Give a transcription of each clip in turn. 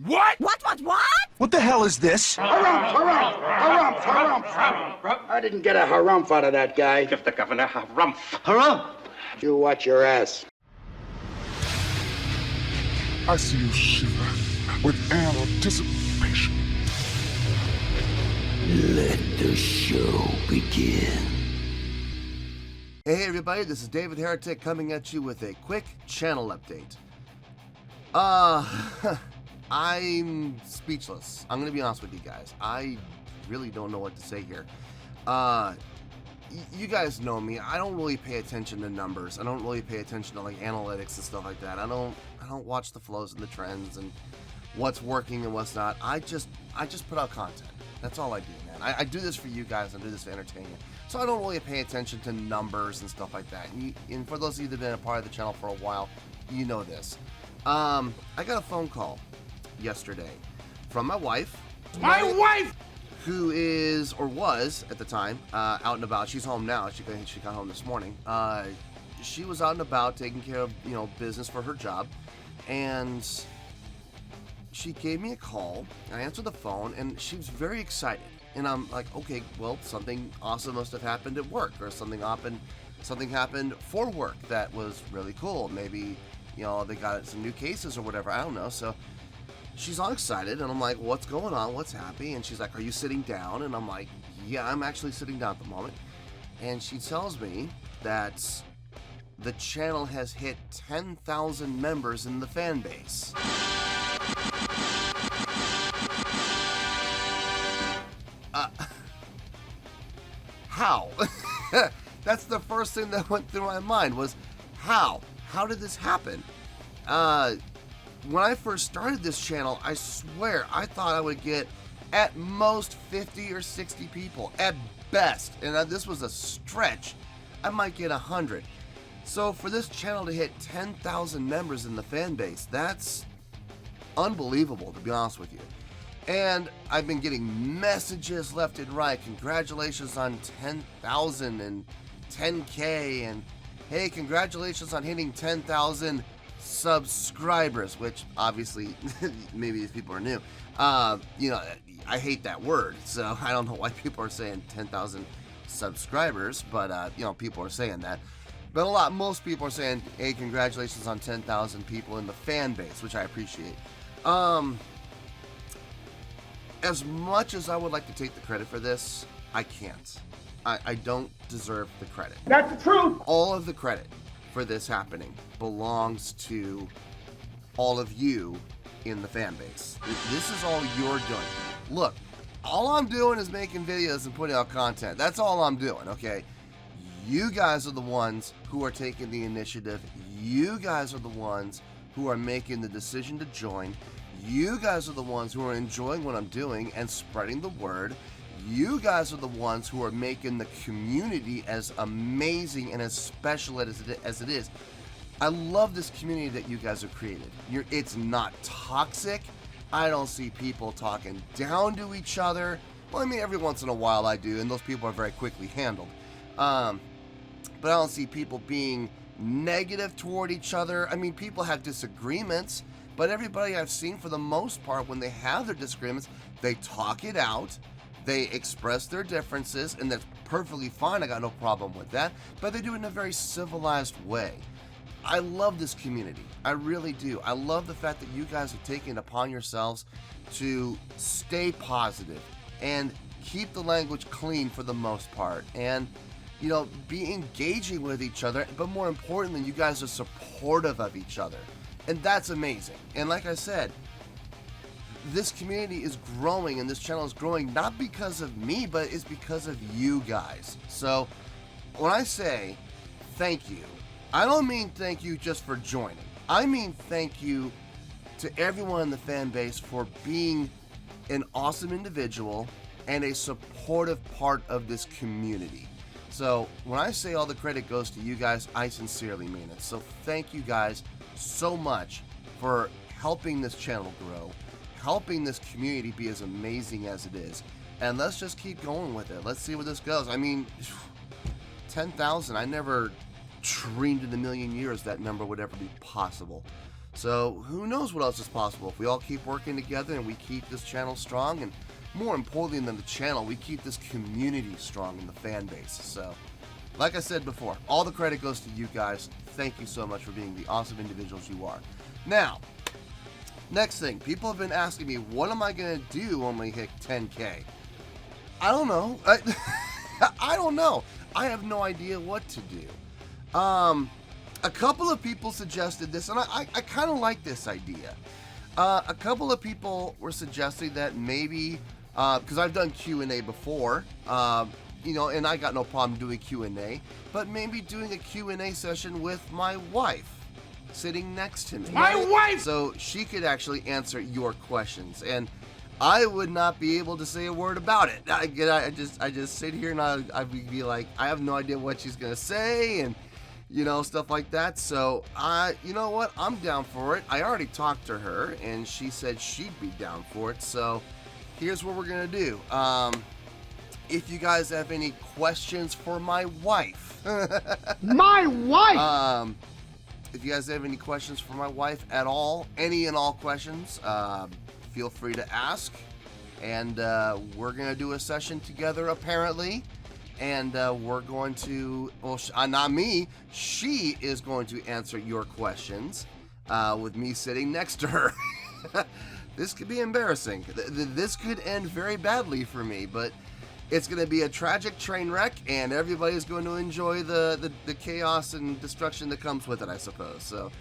What? What? What the hell is this? Harumph. I didn't get a harumph out of that guy. Give the governor harumph. Harumph! You watch your ass. I see you shiver with anticipation. Let the show begin. Hey everybody, this is David Heretic coming at you with a quick channel update. I'm speechless. I'm gonna be honest with you guys. I really don't know what to say here. You guys know me. I don't really pay attention to numbers. I don't really pay attention to like analytics and stuff like that. I don't watch the flows and the trends and what's working and what's not. I just put out content. That's all I do, man. I do this for you guys. I do this for entertainment. So I don't really pay attention to numbers and stuff like that. And for those of you that have been a part of the channel for a while, you know this. I got a phone call yesterday from my wife. My wife! Who is, or was at the time, out and about. She's home now. She got home this morning. She was out and about taking care of, business for her job. And she gave me a call. I answered the phone and she was very excited. And I'm like, okay, well, something awesome must have happened at work, or something happened for work that was really cool. Maybe, they got some new cases or whatever. I don't know. So she's all excited, and I'm like, what's going on? What's happy? And she's like, are you sitting down? And I'm like, yeah, I'm actually sitting down at the moment. And she tells me that the channel has hit 10,000 members in the fan base. How? That's the first thing that went through my mind was, how? How did this happen? When I first started this channel, I swear I thought I would get at most 50 or 60 people at best, and this was a stretch. I might get 100. So for this channel to hit 10,000 members in the fan base, that's unbelievable, to be honest with you. And I've been getting messages left and right. Congratulations on 10,000 and 10K, and hey, congratulations on hitting 10,000 subscribers, which obviously maybe these people are new. I hate that word, so I don't know why people are saying 10,000 subscribers, but people are saying that. But most people are saying, hey, congratulations on 10,000 people in the fan base, which I appreciate. As much as I would like to take the credit for this, I can't. I don't deserve the credit. That's the truth. All of the credit for this happening belongs to all of you in the fan base. This is all you're doing. Look, all I'm doing is making videos and putting out content. That's all I'm doing, okay? You guys are the ones who are taking the initiative. You guys are the ones who are making the decision to join. You guys are the ones who are enjoying what I'm doing and spreading the word. You guys are the ones who are making the community as amazing and as special as it is. I love this community that you guys have created. It's not toxic. I don't see people talking down to each other. Well, I mean, every once in a while I do, and those people are very quickly handled. But I don't see people being negative toward each other. I mean, people have disagreements, but everybody I've seen, for the most part, when they have their disagreements, they talk it out, they express their differences, and that's perfectly fine. I got no problem with that, but they do it in a very civilized way. I love this community. I really do. I love the fact that you guys have taken it upon yourselves to stay positive and keep the language clean for the most part, and be engaging with each other, but more importantly, you guys are supportive of each other. And that's amazing. And like I said, this community is growing, and this channel is growing not because of me, but it's because of you guys. So when I say thank you, I don't mean thank you just for joining. I mean thank you to everyone in the fan base for being an awesome individual and a supportive part of this community. So when I say all the credit goes to you guys, I sincerely mean it. So thank you guys so much for helping this channel grow, helping this community be as amazing as it is. And let's just keep going with it. Let's see where this goes. I mean, 10,000, I never dreamed in a million years that number would ever be possible. So who knows what else is possible if we all keep working together and we keep this channel strong, and more importantly than the channel, we keep this community strong in the fan base. So like I said before, all the credit goes to you guys. Thank you so much for being the awesome individuals you are. Now, next thing, people have been asking me, what am I going to do when we hit 10K? I don't know. I don't know. I have no idea what to do. A couple of people suggested this, and I kind of like this idea. A couple of people were suggesting that maybe, because I've done Q&A before, you know, and I got no problem doing Q&A, but maybe doing a Q&A session with my wife sitting next to me. My wife! So she could actually answer your questions, and I would not be able to say a word about it. I just sit here and I'd be like, I have no idea what she's gonna say, and you know, stuff like that. So you know what? I'm down for it. I already talked to her, and she said she'd be down for it. So here's what we're gonna do. If you guys have any questions for my wife, My wife! if you guys have any questions for my wife at all, any and all questions, feel free to ask. And we're going to do a session together, apparently. And we're going to, well, not me, she is going to answer your questions with me sitting next to her. This could be embarrassing. This could end very badly for me, but it's going to be a tragic train wreck, and everybody's going to enjoy the chaos and destruction that comes with it, I suppose. So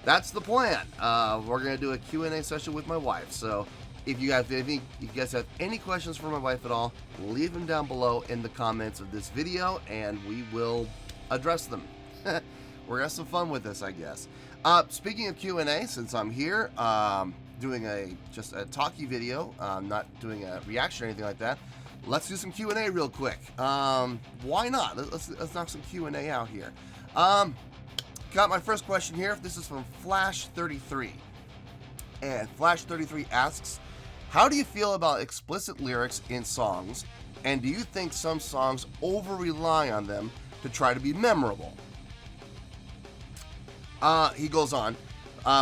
that's the plan. We're going to do a Q&A session with my wife. So if you guys have any questions for my wife at all, leave them down below in the comments of this video, and we will address them. We're going to have some fun with this, I guess. Speaking of Q&A, since I'm here, doing just a talkie video, not doing a reaction or anything like that, let's do some Q&A real quick. Why not? Let's knock some Q&A out here. Got my first question here. This is from Flash33. And Flash33 asks, how do you feel about explicit lyrics in songs? And do you think some songs over-rely on them to try to be memorable? He goes on.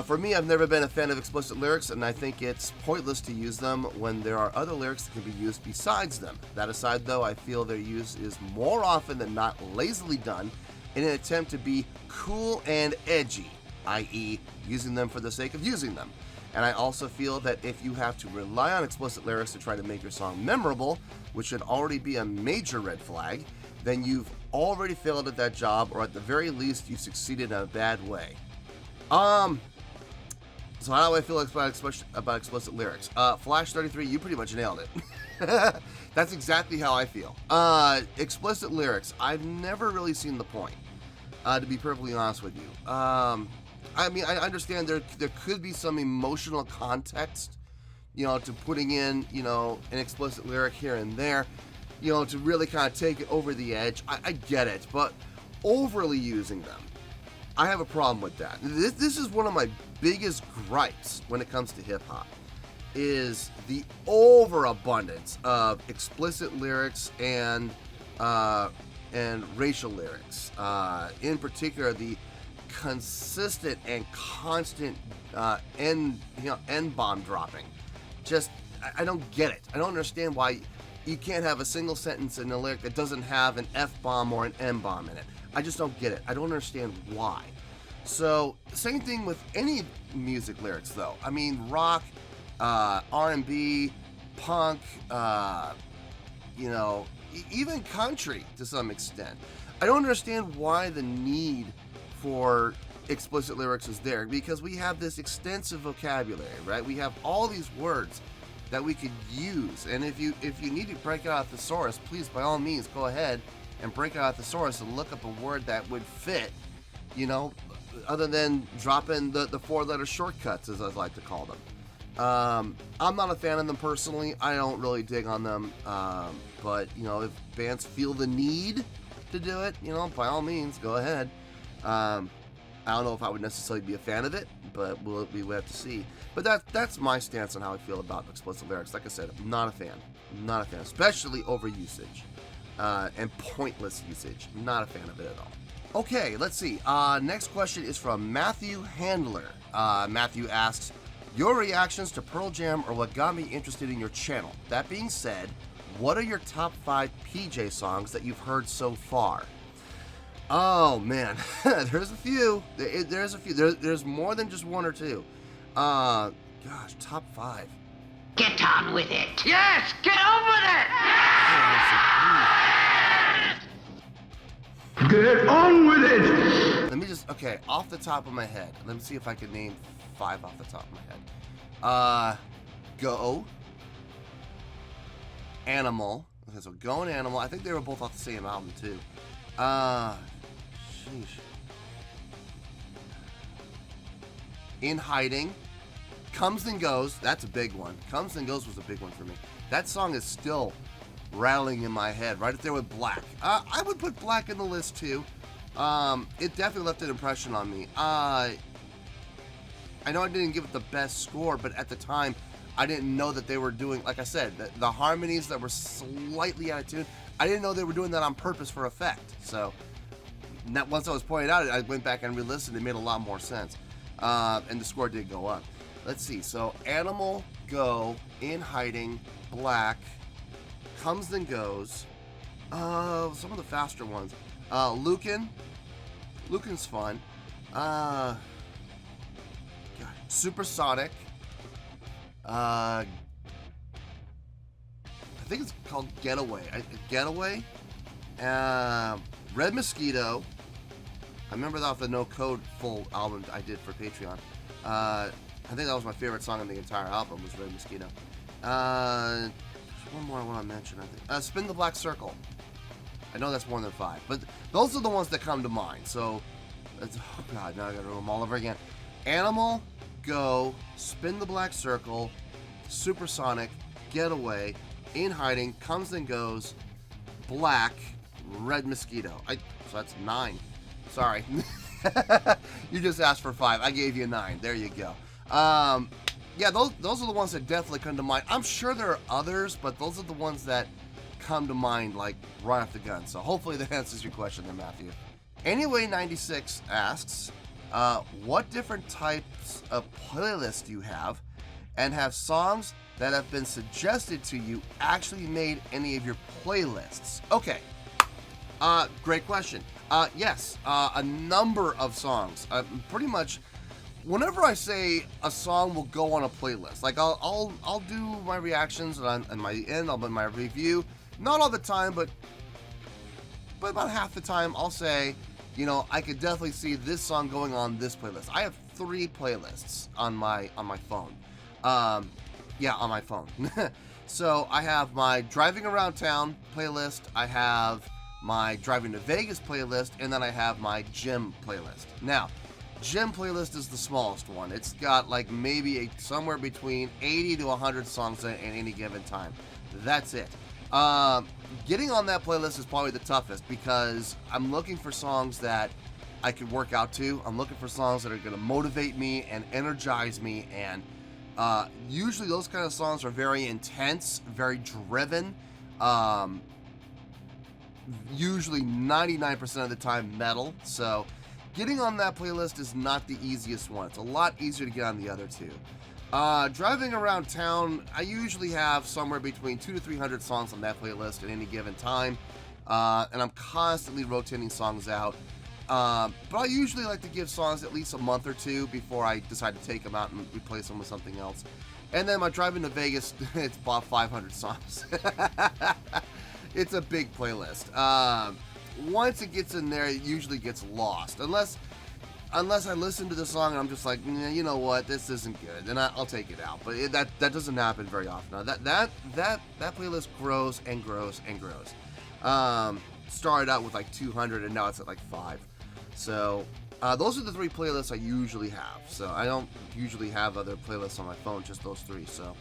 For me, I've never been a fan of explicit lyrics, and I think it's pointless to use them when there are other lyrics that can be used besides them. That aside, though, I feel their use is more often than not lazily done in an attempt to be cool and edgy, i.e., using them for the sake of using them. And I also feel that if you have to rely on explicit lyrics to try to make your song memorable, which should already be a major red flag, then you've already failed at that job, or at the very least, you succeeded in a bad way. So how do I feel about explicit lyrics? Flash33, you pretty much nailed it. That's exactly how I feel. Explicit lyrics, I've never really seen the point, to be perfectly honest with you. I mean, I understand there could be some emotional context, you know, to putting in, you know, an explicit lyric here and there, you know, to really kind of take it over the edge. I get it, but overly using them, I have a problem with that. This is one of my biggest gripes when it comes to hip-hop, is the overabundance of explicit lyrics and racial lyrics. In particular, the consistent and constant N-bomb dropping. Just, I don't get it. I don't understand why you can't have a single sentence in a lyric that doesn't have an F-bomb or an N-bomb in it. I just don't get it. I don't understand why. So, same thing with any music lyrics, though. I mean, rock, R&B, punk, you know, even country to some extent. I don't understand why the need for explicit lyrics is there, because we have this extensive vocabulary, right? We have all these words that we could use, and if you need to break it out of the thesaurus, please, by all means, go ahead and break it out of the thesaurus and look up a word that would fit, you know, other than dropping the four-letter shortcuts, as I like to call them. I'm not a fan of them personally. I don't really dig on them, but, you know, if bands feel the need to do it, you know, by all means, go ahead. I don't know if I would necessarily be a fan of it, but we will have to see. But that's my stance on how I feel about explicit lyrics. Like I said, I'm not a fan. I'm not a fan, especially overusage and pointless usage. I'm not a fan of it at all. Okay, let's see. Next question is from Matthew Handler. Matthew asks, your reactions to Pearl Jam are what got me interested in your channel. That being said, what are your top 5 PJ songs that you've heard so far? Oh man, there's a few. There's a few. There's more than just one or two. Gosh, top 5. Get on with it. Yes, get on with it. Get on with it! Let me just, okay, off the top of my head. Let me see if I can name 5 off the top of my head. Go. Animal. Okay, so Go and Animal. I think they were both off the same album, too. Sheesh. In Hiding. Comes and Goes. That's a big one. Comes and Goes was a big one for me. That song is still rattling in my head, right up there with Black. I would put Black in the list, too. It definitely left an impression on me. I know I didn't give it the best score, but at the time, I didn't know that they were doing, like I said, the harmonies that were slightly out of tune. I didn't know they were doing that on purpose for effect. So, once I was pointed out, I went back and re-listened. It made a lot more sense. And the score did go up. Let's see. So, Animal, Go, In Hiding, Black, Comes and Goes. Some of the faster ones. Lucan. Lucan's fun. God. Supersonic. I think it's called Getaway. Getaway. Red Mosquito. I remember that off the No Code full album I did for Patreon. I think that was my favorite song on the entire album was Red Mosquito. There's one more I want to mention, I think. Spin the Black Circle. I know that's more than 5, but those are the ones that come to mind. So, oh God, now I gotta remember them all over again. Animal, Go, Spin the Black Circle, Supersonic, Getaway, In Hiding, Comes and Goes, Black, Red Mosquito. So that's 9. Sorry. You just asked for 5. I gave you 9. There you go. Yeah, those are the ones that definitely come to mind. I'm sure there are others, but those are the ones that come to mind, like, right off the gun. So hopefully that answers your question there, Matthew. Anyway, 96 asks, what different types of playlists do you have, and have songs that have been suggested to you actually made any of your playlists? Okay. Great question. Yes, a number of songs. Pretty much, whenever I say a song will go on a playlist, like I'll do my reactions and my end, I'll do my review. Not all the time, but about half the time, I'll say, you know, I could definitely see this song going on this playlist. I have 3 playlists on my phone. Yeah, on my phone. So I have my Driving Around Town playlist. I have my Driving to Vegas playlist, and then I have my Gym playlist. Now, Gym playlist is the smallest one. It's got like maybe somewhere between 80 to 100 songs at any given time. That's it. Getting on that playlist is probably the toughest because I'm looking for songs that I can work out to. I'm looking for songs that are going to motivate me and energize me, and usually those kind of songs are very intense, very driven. Usually 99% of the time metal. So getting on that playlist is not the easiest one. It's a lot easier to get on the other 2. Driving Around Town, I usually have somewhere between 200 to 300 songs on that playlist at any given time, and I'm constantly rotating songs out. But I usually like to give songs at least a month or 2 before I decide to take them out and replace them with something else. And then my Driving to Vegas, it's about 500 songs. It's a big playlist. Once it gets in there, it usually gets lost. Unless I listen to the song and I'm just like, you know what, this isn't good, then I'll take it out. But that doesn't happen very often. Now, that playlist grows and grows and grows. Started out with like 200 and now it's at like 5. So those are the 3 playlists I usually have. So I don't usually have other playlists on my phone, just those 3. So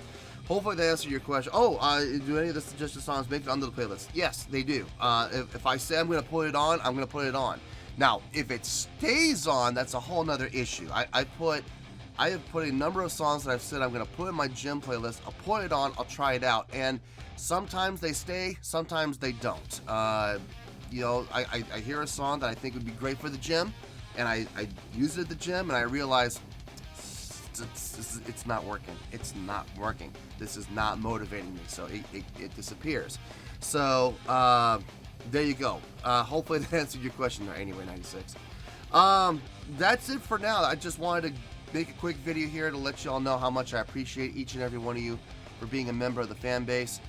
hopefully they answer your question. Do any of the suggested songs make it onto the playlist? Yes, they do. If I say I'm going to put it on, I'm going to put it on. Now, if it stays on, that's a whole nother issue. I have put a number of songs that I've said I'm going to put in my Gym playlist. I'll put it on, I'll try it out, and sometimes they stay, sometimes they don't. You know, I hear a song that I think would be great for the gym, and I use it at the gym, and I realize it's not working. It's not working. This is not motivating me, so it disappears. So there you go. Hopefully that answered your question there. Anyway, 96. That's it for now. I just wanted to make a quick video here to let you all know how much I appreciate each and every one of you for being a member of the fan base.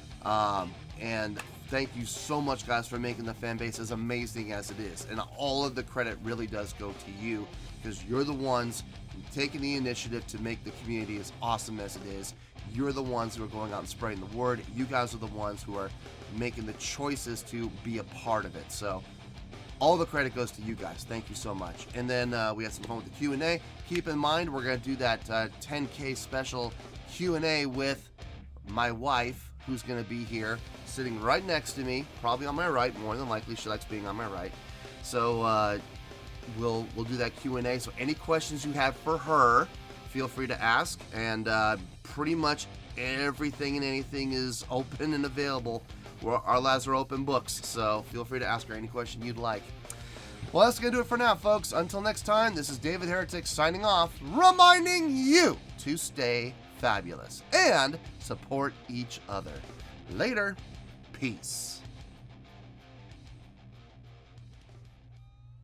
And thank you so much, guys, for making the fan base as amazing as it is. And all of the credit really does go to you, because you're the ones taking the initiative to make the community as awesome as it is. You're the ones who are going out and spreading the word. You guys are the ones who are making the choices to be a part of it. So all the credit goes to you guys. Thank you so much. And then we had some fun with the Q&A. Keep in mind, we're going to do that 10K special Q&A with my wife, who's going to be here sitting right next to me, probably on my right. More than likely, she likes being on my right. So we'll do that Q&A. So any questions you have for her, feel free to ask. And pretty much everything and anything is open and available. Our labs are open books, so feel free to ask her any question you'd like. Well, that's going to do it for now, folks. Until next time, this is David Heretic signing off, reminding you to stay fabulous and support each other. Later. Peace.